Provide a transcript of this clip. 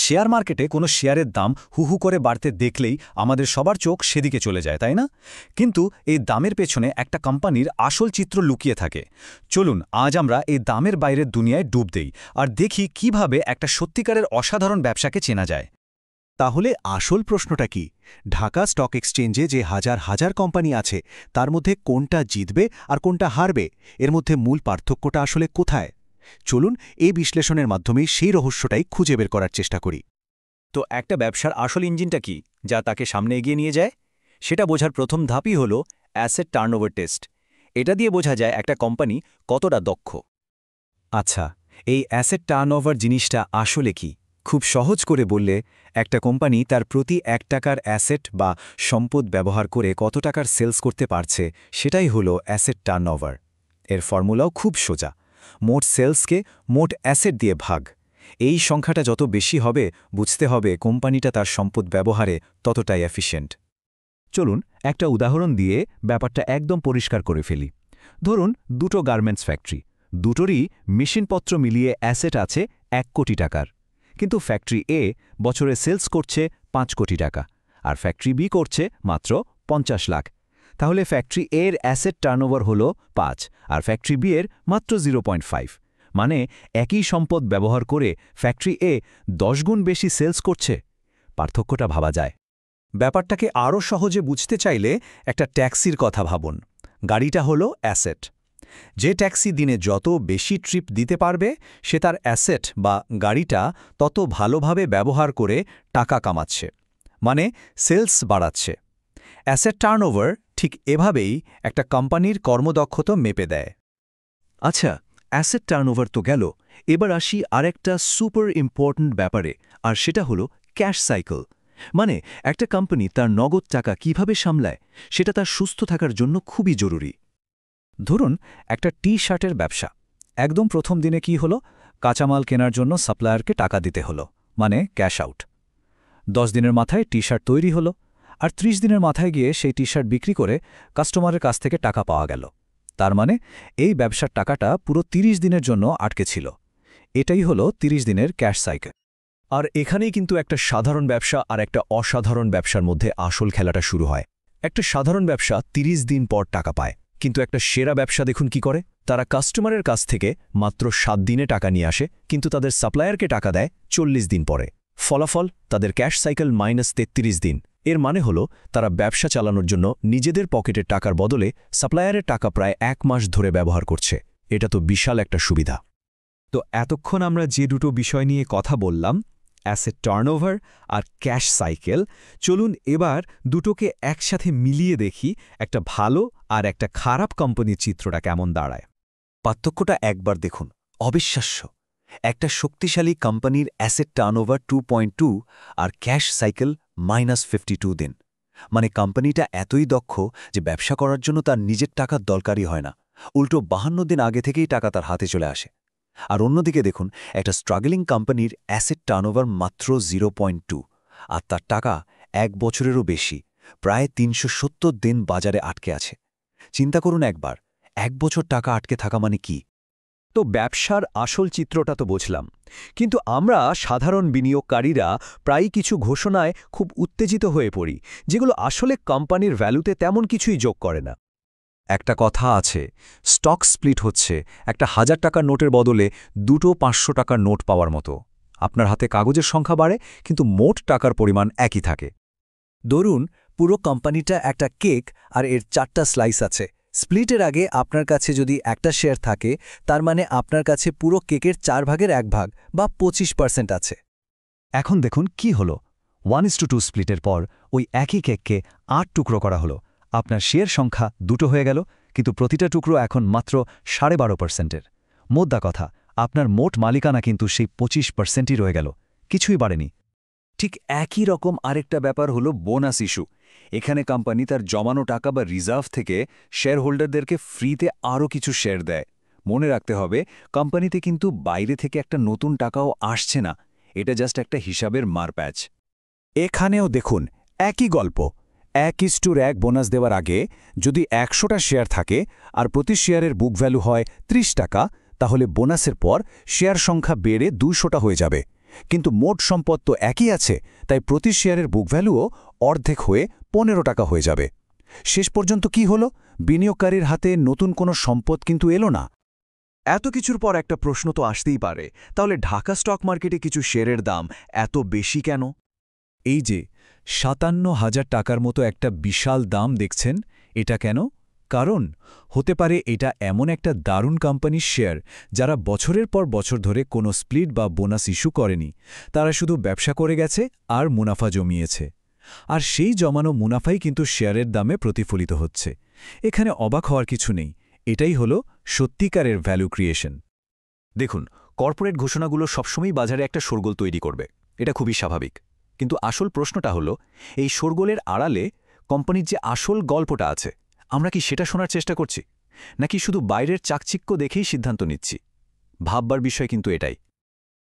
Share মার্কেটে কোনো শেয়ারের দাম হুহু করে বাড়তে দেখলেই আমাদের সবার চোখ সেদিকে চলে যায়, তাই না? কিন্তু এই দামের পেছনে একটা কোম্পানির আসল চিত্র লুকিয়ে থাকে। চলুন আজ আমরা এই দামের বাইরের দুনিয়ায় ডুব দেই আর দেখি কিভাবে একটা সত্যিকারের অসাধারণ ব্যবসাকে চেনা যায়। তাহলে আসল প্রশ্নটা কি? ঢাকা স্টক এক্সচেঞ্জে যে হাজার হাজার কোম্পানি আছে তার মধ্যে কোনটা জিতবে আর কোনটা হারবে, এর মধ্যে মূল পার্থক্যটা আসলে কোথায়? চলুন এই বিশ্লেষণের মাধ্যমে সেই রহস্যটাই খুঁজে বের করার চেষ্টা করি। তো একটা ব্যবসার আসল ইঞ্জিনটা কি, যা তাকে সামনে এগিয়ে নিয়ে যায়? সেটা বোঝার প্রথম ধাপই হল অ্যাসেট টার্নওভার টেস্ট। এটা দিয়ে বোঝা যায় একটা কোম্পানি কতটা দক্ষ। আচ্ছা, এই অ্যাসেট টার্নওভার জিনিসটা আসলে কি? খুব সহজ করে বললে, একটা কোম্পানি তার প্রতি ১ টাকার অ্যাসেট বা সম্পদ ব্যবহার করে কত টাকার সেলস করতে পারছে, সেটাই হলো অ্যাসেট টার্নওভার। এর ফর্মুলাও খুব সোজা। মোট সেলসকে মোট অ্যাসেট দিয়ে ভাগ। এই সংখ্যাটা যত বেশি হবে, বুঝতে হবে কোম্পানিটা তার সম্পদ ব্যবহারে ততটাই এফিশিয়েন্ট। চলুন একটা উদাহরণ দিয়ে ব্যাপারটা একদম পরিষ্কার করে ফেলি। ধরুন দুটো গার্মেন্টস ফ্যাক্টরি, দুটোরই মেশিনপত্র মিলিয়ে অ্যাসেট আছে ১ কোটি টাকার। কিন্তু ফ্যাক্টরি এ বছরে সেলস করছে ৫ কোটি টাকা, আর ফ্যাক্টরি বি করছে মাত্র ৫০ লাখ। তাহলে ফ্যাক্টরি এর অ্যাসেট টার্নওভার হল ৫ আর ফ্যাক্টরি বি এর মাত্র 0.5। মানে একই সম্পদ ব্যবহার করে ফ্যাক্টরি এ ১০ গুণ বেশি সেলস করছে। পার্থক্যটা ভাবা যায়। ব্যাপারটাকে আরও সহজে বুঝতে চাইলে একটা ট্যাক্সির কথা ভাবুন। গাড়িটা হলো অ্যাসেট। যে ট্যাক্সি দিনে যত বেশি ট্রিপ দিতে পারবে, সে তার অ্যাসেট বা গাড়িটা তত ভালোভাবে ব্যবহার করে টাকা কামাচ্ছে, মানে সেলস বাড়াচ্ছে। অ্যাসেট টার্নওভার ঠিক এভাবেই একটা কোম্পানির কর্মদক্ষতা মেপে দেয়। আচ্ছা, অ্যাসেট টার্নওভার তো গেল, এবার আসি আরেকটা সুপার ইম্পর্ট্যান্ট ব্যাপারে, আর সেটা হলো ক্যাশ সাইকেল। মানে একটা কোম্পানি তার নগদ টাকা কিভাবে সামলায়, সেটা তার সুস্থ থাকার জন্য খুবই জরুরি। ধরুন একটা টি-শার্টের ব্যবসা। একদম প্রথম দিনে কি হলো? কাঁচামাল কেনার জন্য সাপ্লায়ারকে টাকা দিতে হলো, মানে ক্যাশ আউট। ১০ দিনের মাথায় টি-শার্ট তৈরি হলো, আর ৩০ দিনের মাথায় গিয়ে সেই টি-শার্ট বিক্রি করে কাস্টমারের কাছ থেকে টাকা পাওয়া গেল। তার মানে এই ব্যবসার টাকাটা পুরো ৩০ দিনের জন্য আটকে ছিল। এটাই হলো ৩০ দিনের ক্যাশ সাইকেল। আর এখানেই কিন্তু একটা সাধারণ ব্যবসা আর একটা অসাধারণ ব্যবসার মধ্যে আসল খেলাটা শুরু হয়। একটা সাধারণ ব্যবসা ৩০ দিন পর টাকা পায়, কিন্তু একটা সেরা ব্যবসা দেখুন কি করে। তারা কাস্টমারের কাছ থেকে মাত্র ৭ দিনে টাকা নিয়ে আসে, কিন্তু তাদের সাপ্লায়ারকে টাকা দেয় ৪০ দিন পরে। ফলাফল, তাদের ক্যাশ সাইকেল -৩৩ দিন। এর মানে হলো তারা ব্যবসা চালানোর জন্য নিজেদের পকেটের টাকার বদলে সাপ্লায়ারের টাকা প্রায় ১ মাস ধরে ব্যবহার করছে। এটা তো বিশাল একটা সুবিধা। তো এতক্ষণ আমরা যে দুটো বিষয় নিয়ে কথা বললাম, অ্যাসেট টার্নওভার আর ক্যাশ সাইকেল, চলুন এবার দুটোকে একসাথে মিলিয়ে দেখি একটা ভালো আর একটা খারাপ কোম্পানির চিত্রটা কেমন দাঁড়ায়। পার্থক্যটা একবার দেখুন, অবিশ্বাস্য। একটা শক্তিশালী কোম্পানির অ্যাসেট টার্নওভার 2.2 আর ক্যাশ সাইকেল -52 দিন। মানে কোম্পানিটা এতই দক্ষ যে ব্যবসা করার জন্য তার নিজের টাকার দরকারই হয় না, উল্টো 52 দিন আগে থেকেই টাকা তার হাতে চলে আসে। আর অন্যদিকে দেখুন একটা স্ট্রাগলিং কোম্পানির অ্যাসেট টার্নওভার মাত্র 0.2, আর তার টাকা ১ বছরেরও বেশি, প্রায় ৩৭০ দিন বাজারে আটকে আছে। চিন্তা করুন একবার, ১ বছর টাকা আটকে থাকা মানে কি? তো ব্যবসার আসল চিত্রটা তো বুঝলাম, কিন্তু আমরা সাধারণ বিনিয়োগকারীরা প্রায়ই কিছু ঘোষণায় খুব উত্তেজিত হয়ে পড়ি, যেগুলো আসলে কোম্পানির ভ্যালুতে তেমন কিছুই যোগ করে না। একটা কথা আছে, স্টক স্প্লিট হচ্ছে একটা ১০০০ টাকার নোটের বদলে দুটো ৫০০ টাকার নোট পাওয়ার মতো। আপনার হাতে কাগজের সংখ্যা বাড়ে, কিন্তু মোট টাকার পরিমাণ একই থাকে। ধরুন পুরো কোম্পানিটা একটা কেক আর এর ৪টা স্লাইস আছে। স্প্লিটের আগে আপনার কাছে যদি একটা শেয়ার থাকে, তার মানে আপনার কাছে পুরো কেকের ৪ ভাগের ১ ভাগ বা ২৫% আছে। এখন দেখুন কি হলো, 1:2 স্প্লিটের পর ওই একই কেককে ৮ টুকরো করা হলো। আপনার শেয়ার সংখ্যা দুটো হয়ে গেল, কিন্তু প্রতিটা টুকরো এখন মাত্র ১২.৫%। মোদ্দা কথা, আপনার মোট মালিকানা কিন্তু সেই ২৫%ই রয়ে গেল, কিছুই বাড়েনি। ঠিক একই রকম আরেকটা ব্যাপার হলো বোনাস ইস্যু। এখানে কোম্পানি তার জমানো টাকা বা রিজার্ভ থেকে শেয়ার হোল্ডারদেরকে ফ্রিতে আরও কিছু শেয়ার দেয়। মনে রাখতে হবে, কোম্পানিতে কিন্তু বাইরে থেকে একটা নতুন টাকাও আসছে না, এটা জাস্ট একটা হিসাবের মারপ্যাচ। এখানেও দেখুন একই গল্প। ১:১ বোনাস দেওয়ার আগে যদি ১০০টা শেয়ার থাকে আর প্রতি শেয়ারের বুক ভ্যালু হয় ৩০ টাকা, তাহলে বোনাসের পর শেয়ার সংখ্যা বেড়ে ২০০টা হয়ে যাবে। কিন্তু মোট সম্পদ তো একই আছে, তাই প্রতি শেয়ারের বুক ভ্যালুও অর্ধেক হয়ে 15 টাকা হয়ে যাবে। শেষ পর্যন্ত কি হলো? বিনিয়োগকারীর হাতে নতুন কোনো সম্পদ কিন্তু এলো না। এত কিছুর পর একটা প্রশ্ন তো আসতেই পারে, তাহলে ঢাকা স্টক মার্কেটে কিছু শেয়ারের দাম এত বেশি কেন? এই যে ৫৭,০০০ টাকার মতো একটা বিশাল দাম দেখছেন, এটা কেন? কারণ হতে পারে এটা এমন একটা দারুণ কোম্পানির শেয়ার যারা বছরের পর বছর ধরে কোনো স্প্লিট বা বোনাস ইস্যু করেনি। তারা শুধু ব্যবসা করে গেছে আর মুনাফা জমিয়েছে। আর সেই জমানো মুনাফাই কিন্তু শেয়ারের দামে প্রতিফলিত হচ্ছে। এখানে অবাক হওয়ার কিছু নেই, এটাই হলো সত্যিকারের ভ্যালু ক্রিয়েশন। দেখুন, কর্পোরেট ঘোষণাগুলো সবসময়ই বাজারে একটা শোরগোল তৈরি করবে, এটা খুবই স্বাভাবিক। কিন্তু আসল প্রশ্নটা হলো, এই শোরগোলের আড়ালে কোম্পানির যে আসল গল্পটা আছে, আমরা কি সেটা শোনার চেষ্টা করছি, নাকি শুধু বাইরের চাকচিক্য দেখেই সিদ্ধান্ত নিচ্ছি? ভাববার বিষয় কিন্তু এটাই।